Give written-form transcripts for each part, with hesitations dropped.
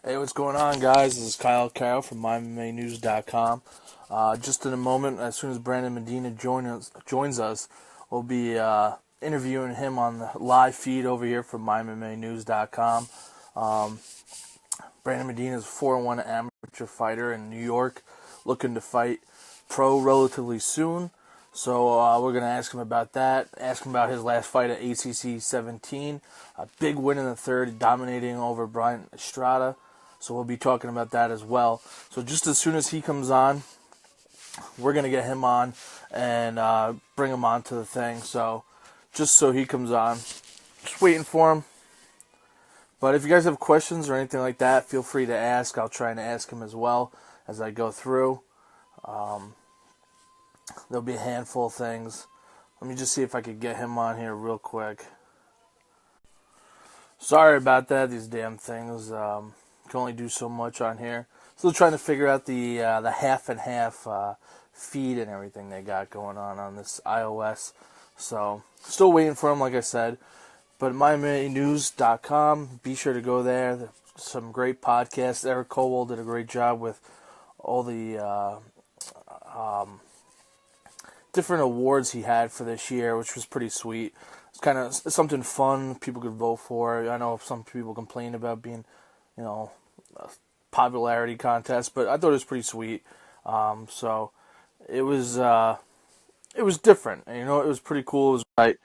Hey, what's going on, guys? This is Kyle Carroll from MyMMAnews.com. Just in a moment, as soon as Brandon Medina joins us, we'll be interviewing him on the live feed over here from MyMMAnews.com. Brandon Medina is a 4-1 amateur fighter in New York, looking to fight pro relatively soon. So we're going to ask him about that, ask him about his last fight at ACC 17, a big win in the third, dominating over Brian Estrada. So we'll be talking about that as well. So just as soon as he comes on, we're going to get him on and bring him on to the thing. So just so he comes on, just waiting for him. But if you guys have questions or anything like that, feel free to ask. I'll try and ask him as well as I go through. There'll be a handful of things. Let me just see if I could get him on here real quick. Sorry about that, these damn things. Can only do so much on here. Still trying to figure out the half and half feed and everything they got going on this iOS. So still waiting for him, like I said. But MyMMAnews.com, be sure to go there. There's some great podcasts. Eric Colwell did a great job with all the different awards he had for this year, which was pretty sweet. It's kind of something fun people could vote for. I know some people complain about being, a popularity contest, but I thought it was pretty sweet. So it was different. And, it was pretty cool. It was right,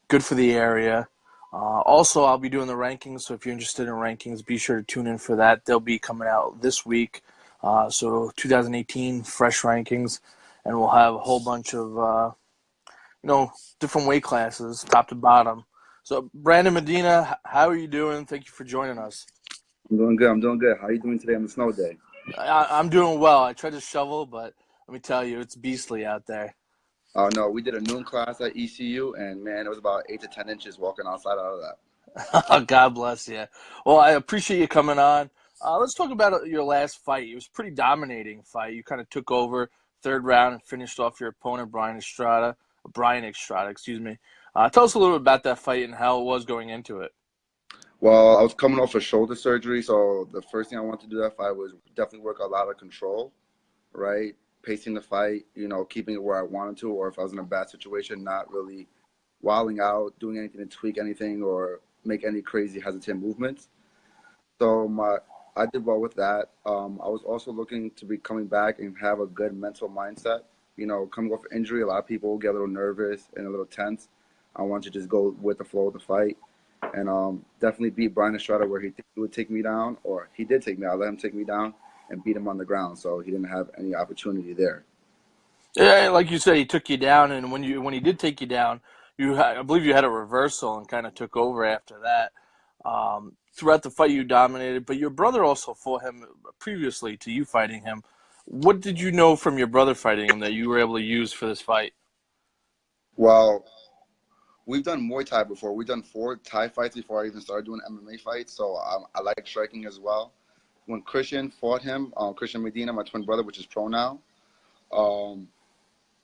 good for the area. Also, I'll be doing the rankings, so if you're interested in rankings, be sure to tune in for that. They'll be coming out this week. So 2018 fresh rankings, and we'll have a whole bunch of different weight classes, top to bottom. So Brandon Medina, how are you doing? Thank you for joining us. I'm doing good. I'm doing good. How are you doing today on the snow day? I'm doing well. I tried to shovel, but let me tell you, it's beastly out there. Oh, no, we did a noon class at ECU, and, man, it was about 8 to 10 inches walking outside out of that. God bless you. Well, I appreciate you coming on. Let's talk about your last fight. It was a pretty dominating fight. You kind of took over third round and finished off your opponent, Brian Estrada, excuse me. Tell us a little bit about that fight and how it was going into it. Well, I was coming off a shoulder surgery, so the first thing I wanted to do that fight was definitely work a lot of control, right? Pacing the fight, keeping it where I wanted to, or if I was in a bad situation, not really wilding out, doing anything to tweak anything or make any crazy hesitant movements. So I did well with that. I was also looking to be coming back and have a good mental mindset. Coming off injury, a lot of people get a little nervous and a little tense. I want to just go with the flow of the fight and definitely beat Brian Estrada where he would take me down, or he did take me. I let him take me down and beat him on the ground, so he didn't have any opportunity there. Yeah, like you said, he took you down, and when he did take you down, I believe you had a reversal and kind of took over after that. Throughout the fight, you dominated, but your brother also fought him previously to you fighting him. What did you know from your brother fighting him that you were able to use for this fight? Well, we've done Muay Thai before. We've done 4 Thai fights before I even started doing MMA fights, so I like striking as well. When Christian fought him, Christian Medina, my twin brother, which is pro now,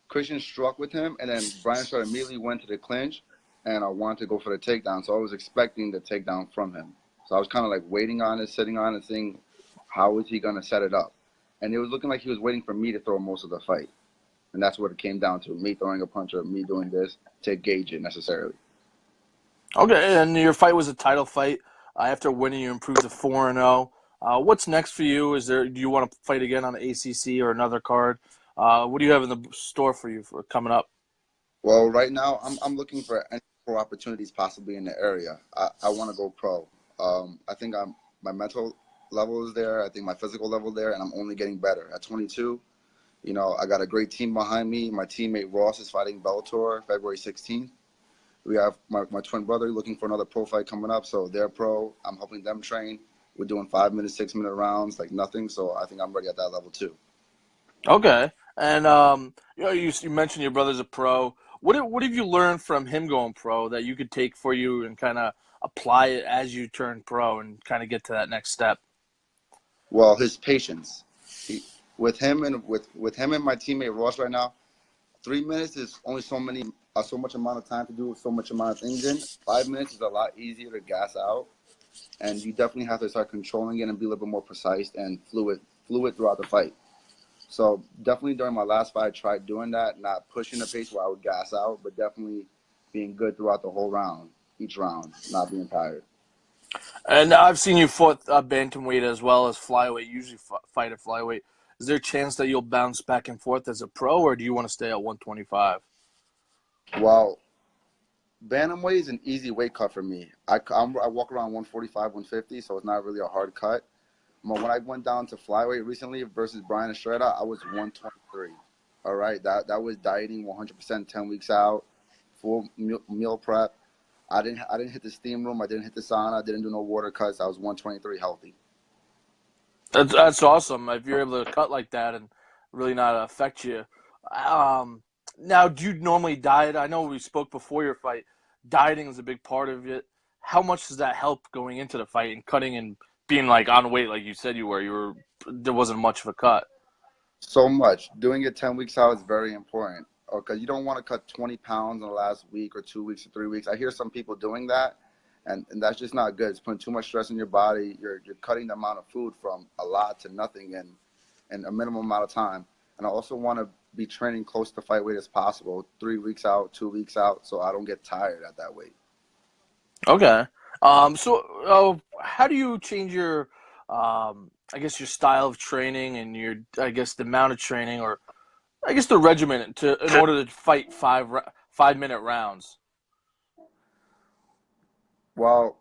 Christian struck with him, and then Brian Estrada immediately went to the clinch, and I wanted to go for the takedown, so I was expecting the takedown from him. So I was kind of like waiting on it, sitting on it, seeing how is he going to set it up. And it was looking like he was waiting for me to throw most of the fight. And that's what it came down to, me throwing a punch or me doing this to gauge it necessarily. Okay, and your fight was a title fight. After winning, you improved to 4-0. What's next for you? Do you want to fight again on the ACC or another card? What do you have in the store for you for coming up? Well, right now I'm looking for any pro opportunities possibly in the area. I want to go pro. I think my mental level is there. I think my physical level there, and I'm only getting better. At 22, I got a great team behind me. My teammate Ross is fighting Bellator February 16th. We have my twin brother looking for another pro fight coming up, so they're pro. I'm helping them train. We're doing 5-minute, 6-minute rounds like nothing, so I think I'm ready at that level too. Okay, and you mentioned your brother's a pro. What have you learned from him going pro that you could take for you and kind of apply it as you turn pro and kind of get to that next step? Well, his patience. With him and my teammate Ross right now, 3 minutes is only so much amount of time to do so much amount of things in. 5 minutes is a lot easier to gas out. and you definitely have to start controlling it and be a little bit more precise and fluid throughout the fight. So definitely during my last fight, I tried doing that, not pushing the pace where I would gas out, but definitely being good throughout the whole round, each round, not being tired. And I've seen you fought bantamweight as well as flyweight. You usually fight at flyweight. Is there a chance that you'll bounce back and forth as a pro, or do you want to stay at 125? Well, bantamweight is an easy weight cut for me. I walk around 145, 150, so it's not really a hard cut. But when I went down to flyweight recently versus Brian Estrada, I was 123. All right, that was dieting 100%, 10 weeks out, full meal prep. I didn't hit the steam room. I didn't hit the sauna. I didn't do no water cuts. I was 123 healthy. That's awesome. If you're able to cut like that and really not affect you. Now, do you normally diet? I know we spoke before your fight. Dieting is a big part of it. How much does that help going into the fight and cutting and being like on weight like you said you were? There wasn't much of a cut. So much. Doing it 10 weeks out is very important because you don't want to cut 20 pounds in the last week or 2 weeks or 3 weeks. I hear some people doing that, and that's just not good. It's putting too much stress on your body. You're cutting the amount of food from a lot to nothing in a minimum amount of time. And I also want to be training close to fight weight as possible, 3 weeks out, 2 weeks out, so I don't get tired at that weight. Okay. So how do you change your, I guess, your style of training and your, I guess, the amount of training or, I guess, the regimen in order to fight 5 minute rounds? Well,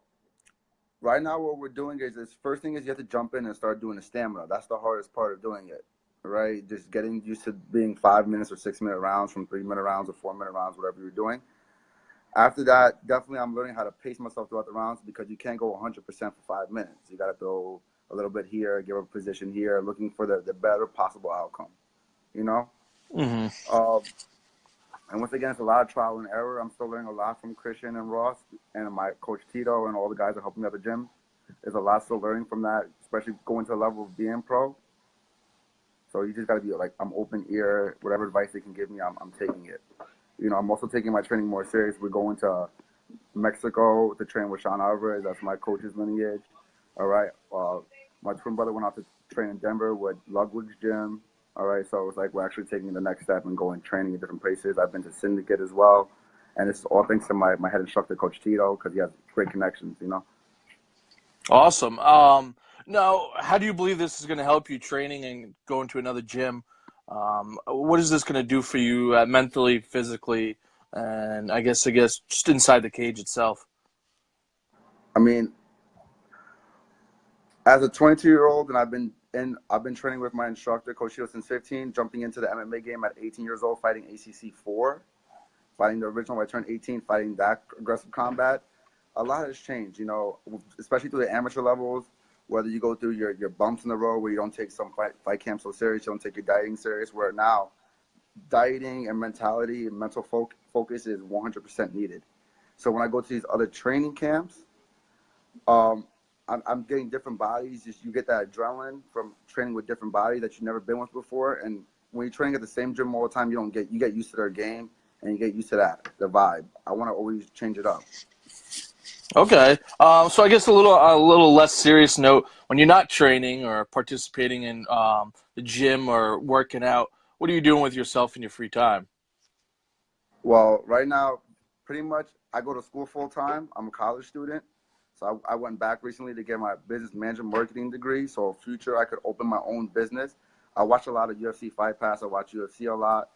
right now what we're doing is first thing is you have to jump in and start doing the stamina. That's the hardest part of doing it, right? Just getting used to being 5 minutes or 6 minute rounds from 3 minute rounds or 4 minute rounds, whatever you're doing. After that, definitely I'm learning how to pace myself throughout the rounds because you can't go 100% for 5 minutes. You got to throw a little bit here, give a position here, looking for the better possible outcome, you know? Mm-hmm. And once again, it's a lot of trial and error. I'm still learning a lot from Christian and Ross and my coach Tito and all the guys that help me at the gym. There's a lot still learning from that, especially going to the level of being pro. So you just got to be like, I'm open ear. Whatever advice they can give me, I'm taking it. You know, I'm also taking my training more serious. We're going to Mexico to train with Sean Alvarez. That's my coach's lineage. All right. My twin brother went out to train in Denver with Ludwig's gym. All right. So it's like we're actually taking the next step and going training in different places. I've been to Syndicate as well. And it's all thanks to my head instructor, Coach Tito, because he has great connections, you know. Awesome. Now, how do you believe this is going to help you training and going to another gym? What is this going to do for you mentally, physically, and I guess just inside the cage itself? I mean, as a 22-year-old, and I've been training with my instructor, Coach Tito, since 15, jumping into the MMA game at 18 years old, fighting ACC 4, fighting the original when I turned 18, fighting that aggressive combat. A lot has changed, you know, especially through the amateur levels, whether you go through your bumps in the road where you don't take some fight camp so serious, you don't take your dieting serious, where now dieting and mentality and mental focus is 100% needed. So when I go to these other training camps, I'm getting different bodies. Just you get that adrenaline from training with different bodies that you've never been with before. And when you're training at the same gym all the time, you get used to their game and you get used to the vibe. I want to always change it up. Okay. So I guess a little less serious note, when you're not training or participating in the gym or working out, what are you doing with yourself in your free time? Well, right now, pretty much I go to school full time. I'm a college student. So I went back recently to get my business management marketing degree. So in future, I could open my own business. I watch a lot of UFC Fight Pass. I watch UFC a lot.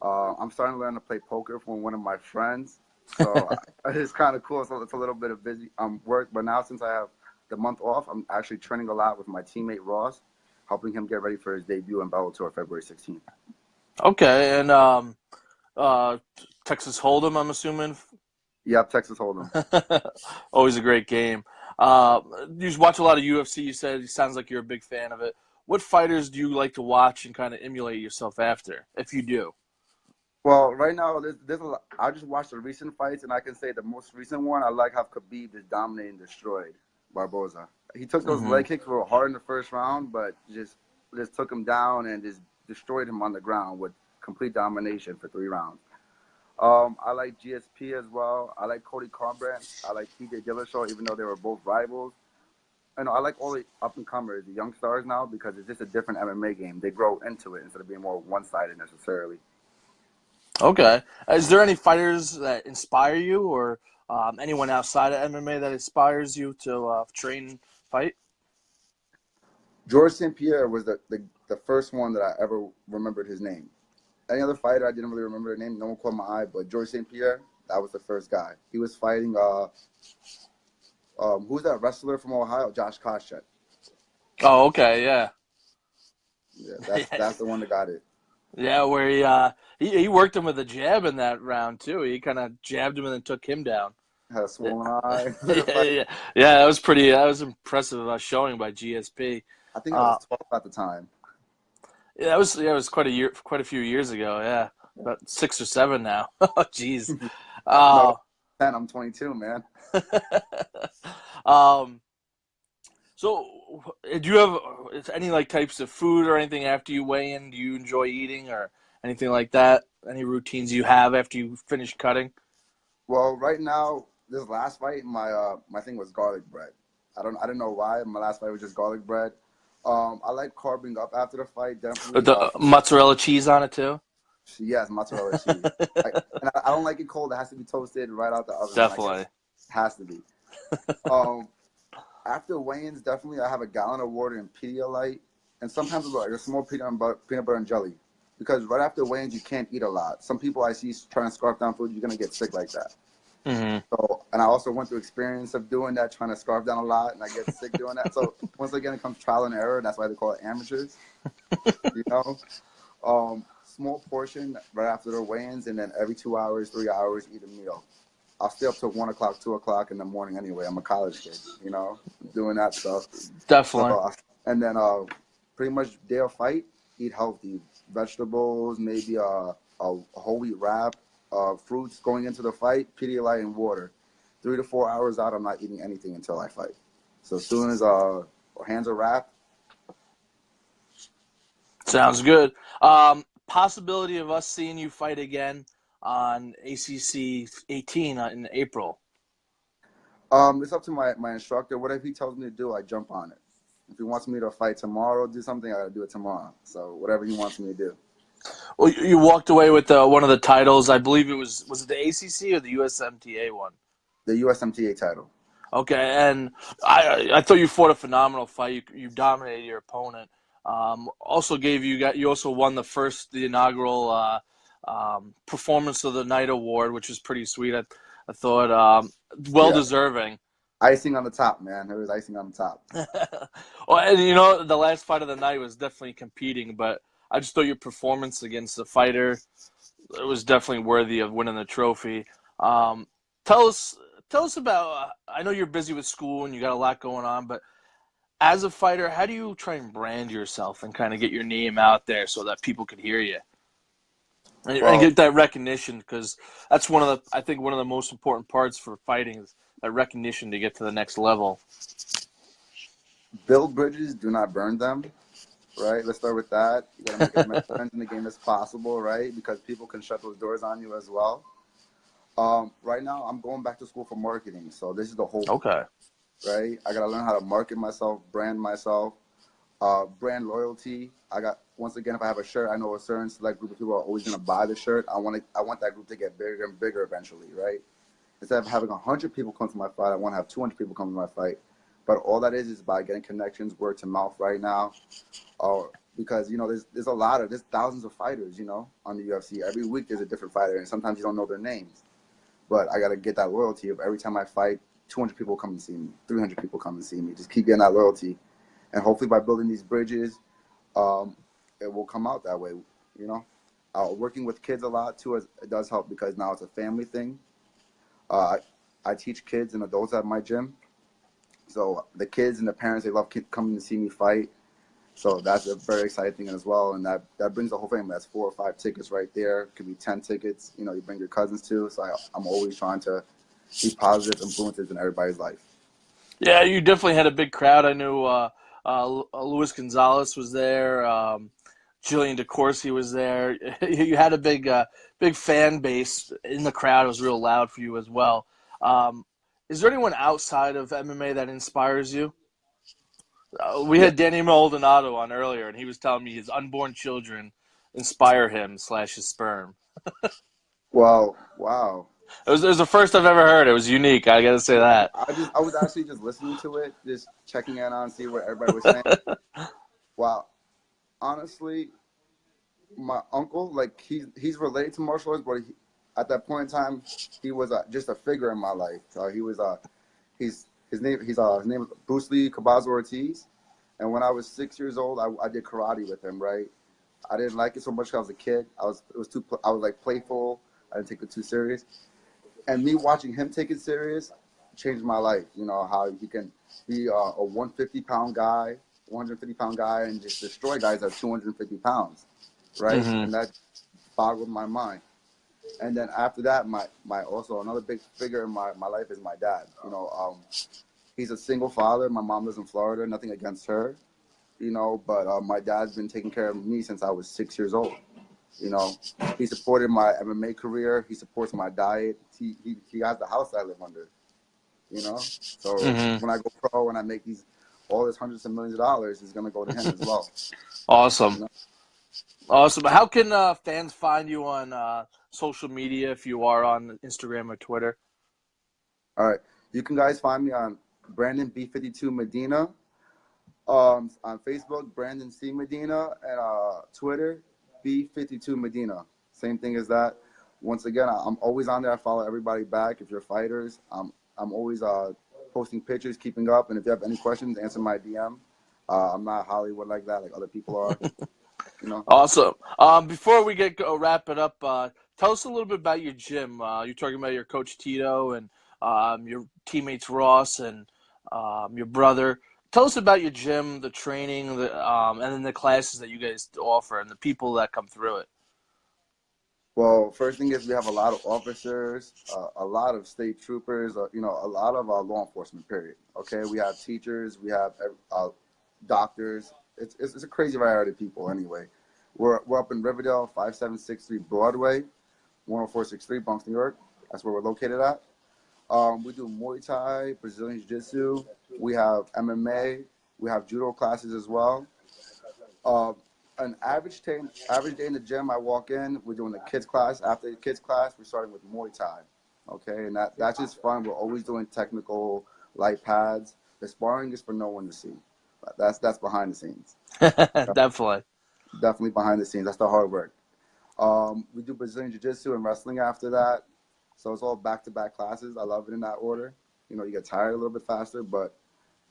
I'm starting to learn to play poker from one of my friends. So it's kind of cool. So it's a little bit of busy work. But now since I have the month off, I'm actually training a lot with my teammate Ross, helping him get ready for his debut in Bellator February 16th. Okay. And Texas Hold'em, I'm assuming? Yep, Texas Hold'em. Always a great game. You just watch a lot of UFC, you said. It sounds like you're a big fan of it. What fighters do you like to watch and kind of emulate yourself after, if you do? Well, right now, there's a lot. I just watched the recent fights, and I can say the most recent one, I like how Khabib just dominated and destroyed Barboza. He took those leg kicks were hard in the first round, but just took him down and just destroyed him on the ground with complete domination for 3 rounds. I like GSP as well. I like Cody Garbrandt. I like TJ Dillashaw, even though they were both rivals. I know I like all the up and comers, the young stars now, because it's just a different MMA game. They grow into it instead of being more one sided necessarily. Okay. Is there any fighters that inspire you, or anyone outside of MMA that inspires you to train, fight? George St. Pierre was the first one that I ever remembered his name. Any other fighter, I didn't really remember their name. No one caught my eye, but George St. Pierre, that was the first guy. He was fighting, who's that wrestler from Ohio? Josh Koscheck. Oh, okay, yeah. Yeah, that's the one that got it. Yeah, where he worked him with a jab in that round too. He kind of jabbed him and then took him down. Had a Yeah, swollen eye. yeah, yeah. That was impressive showing by GSP. I think I Uh, was 12 at the time. yeah, it was quite a few years ago. Yeah, about 6 or 7 now. Oh, jeez. No, Uh, 10. I'm 22, man. um, so do you have any like types of food or anything after you weigh in? Do you enjoy eating or anything like that? Any routines you have after you finish cutting? Well, right now, this last fight, my thing was garlic bread. I didn't know why. My last fight was just garlic bread. I like carving up after the fight. With Definitely. the mozzarella cheese on it too? Yes, mozzarella cheese. I don't like it cold. It has to be toasted right out the oven. When I get Definitely. it has to be. Um, After weigh-ins, definitely I have a gallon of water and Pedialyte, and sometimes like a small peanut butter and jelly. Because right after weigh-ins, you can't eat a lot. Some people I see trying to scarf down food, you're gonna get sick like that. Hmm. So, and I also went through experience of doing that, trying to scarf down a lot, and I get sick doing that. So once again, it comes trial and error. That's why they call it amateurs. You know, small portion right after the weigh-ins, and then every 2 hours, 3 hours, eat a meal. I'll stay up till 1 o'clock, 2 o'clock in the morning anyway. I'm a college kid, doing that stuff. So, Definitely. and then pretty much day of fight, eat healthy, vegetables, maybe a whole wheat wrap, fruits going into the fight, Pedialyte and water. 3 to 4 hours out, I'm not eating anything until I fight. So as soon as hands are wrapped, Sounds good. Possibility of us seeing you fight again on ACC 18 in April. it's up to my instructor. Whatever he tells me to do, I jump on it. If he wants me to fight tomorrow, do something, I gotta do it tomorrow. So whatever he wants me to do. Well, you walked away with one of the titles. I believe was it the ACC or the USMTA one? The USMTA title. Okay, and I thought you fought a phenomenal fight. You dominated your opponent. Also you also won the inaugural performance of the night award, which was pretty sweet. I thought well Yeah, deserving. icing on the top, man. There was icing on the top. Well, and the last fight of the night was definitely competing, but I just thought your performance against the fighter, it was definitely worthy of winning the trophy. Um, tell us tell us about. I know you're busy with school and you got a lot going on, but as a fighter, how do you try and brand yourself and kind of get your name out there so that people can hear you and Well, get that recognition? Because that's I think one of the most important parts for fighting is that recognition to get to the next level. build bridges, do not burn them. Right? Let's start with that. You gotta make as many friends in the game as possible, right? Because people can shut those doors on you as well. Right now, I'm going back to school for marketing, so this is the whole Okay. right. I gotta learn how to market myself, brand myself, brand loyalty. Once again, if I have a shirt, I know a certain select group of people are always gonna buy the shirt. I want that group to get bigger and bigger eventually, right? Instead of having 100 people come to my fight, I want to have 200 people come to my fight. But all that is by getting connections, word to mouth right now. Because there's thousands of fighters, on the UFC. Every week there's a different fighter, and sometimes you don't know their names. But I gotta get that loyalty of every time I fight, 200 people come and see me, 300 people come and see me. Just keep getting that loyalty, and hopefully by building these bridges, it will come out that way. You know, working with kids a lot too, it does help because now it's a family thing. I teach kids and adults at my gym, so the kids and the parents they love coming to see me fight. So that's a very exciting thing as well, and that brings the whole family. That's 4 or 5 tickets right there. Could be 10 tickets. You bring your cousins too. So I'm always trying to be positive influences in everybody's life. Yeah, you definitely had a big crowd. I knew Luis Gonzalez was there. Jillian DeCourcy was there. You had a big fan base in the crowd. It was real loud for you as well. Is there anyone outside of MMA that inspires you? We Yeah. had Danny Maldonado on earlier, and he was telling me his unborn children inspire him / his sperm. Well, wow. It was the first I've ever heard. It was unique. I got to say that. I was actually just listening to it, just checking in on, see what everybody was saying. Wow. Honestly, my uncle, like he's related to martial arts, but at that point in time, he was just a figure in my life. He was his name is Bruce Lee Cabazo Ortiz, and when I was 6 years old, I did karate with him. Right, I didn't like it so much because I was a kid. I was like playful. I didn't take it too serious, and me watching him take it serious changed my life. You know how he can be a 150-pound guy, 150-pound guy, and just destroy guys at 250 pounds. Right? Mm-hmm. And that boggled my mind. And then after that, my also another big figure in my life is my dad. You know, he's a single father. My mom lives in Florida. Nothing against her, you know, but my dad's been taking care of me since I was 6 years old. You know, he supported my MMA career. He supports my diet. He has the house I live under. You know, so Mm-hmm. when I go pro and I make all this hundreds of millions of dollars, is gonna go to him as well. Awesome. You know? Awesome. How can fans find you on social media if you are on Instagram or Twitter? All right. You can guys find me on Brandon B52 Medina. On Facebook, Brandon C. Medina, and Twitter, B52 Medina. Same thing as that. Once again, I'm always on there. I follow everybody back. If you're fighters, I'm always posting pictures, keeping up. And if you have any questions, answer my DM. I'm not Hollywood like that, like other people are. You know. Awesome. Before we wrap it up, tell us a little bit about your gym. You're talking about your coach Tito and your teammates Ross and your brother. Tell us about your gym, the training, and then the classes that you guys offer and the people that come through it. Well, first thing is we have a lot of officers, a lot of state troopers, you know, a lot of law enforcement, period. Okay, we have teachers, we have doctors. It's a crazy variety of people anyway. We're up in Riverdale, 5763 Broadway, 10463 Bronx, New York. That's where we're located at. We do Muay Thai, Brazilian Jiu-Jitsu. We have MMA. We have judo classes as well. An average day in the gym, I walk in, we're doing the kids class. After the kids class, we're starting with Muay Thai. Okay, and that's just fun. We're always doing technical light pads. The sparring is for no one to see. That's behind the scenes. Definitely. Definitely behind the scenes. That's the hard work. We do Brazilian Jiu-Jitsu and wrestling after that. So it's all back-to-back classes. I love it in that order. You know, you get tired a little bit faster, but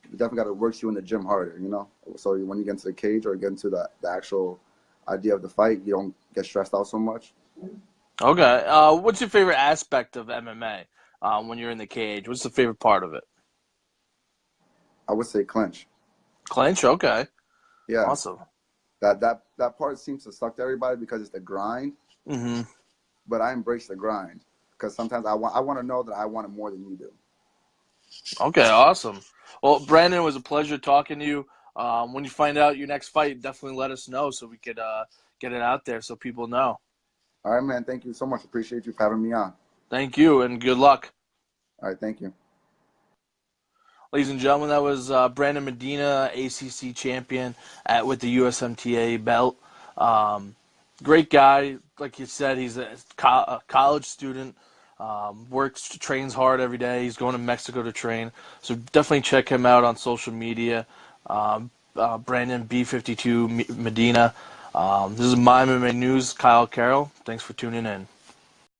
you definitely got to work you in the gym harder, you know? So when you get into the cage or get into the actual idea of the fight, you don't get stressed out so much. Okay. What's your favorite aspect of MMA when you're in the cage? What's the favorite part of it? I would say clinch. Clinch? Okay. Yeah. Awesome. That part seems to suck to everybody because it's the grind. Mm-hmm. But I embrace the grind because sometimes I want to know that I want it more than you do. Okay, awesome. Well, Brandon, it was a pleasure talking to you. When you find out your next fight, definitely let us know so we could get it out there so people know. All right, man. Thank you so much. Appreciate you for having me on. Thank you, and good luck. All right. Thank you. Ladies and gentlemen, that was Brandon Medina, ACC champion with the USMTA belt. Great guy. Like you said, he's a college student. Trains hard every day. He's going to Mexico to train. So definitely check him out on social media. Brandon B52 Medina. This is My MMA News. Kyle Carroll. Thanks for tuning in.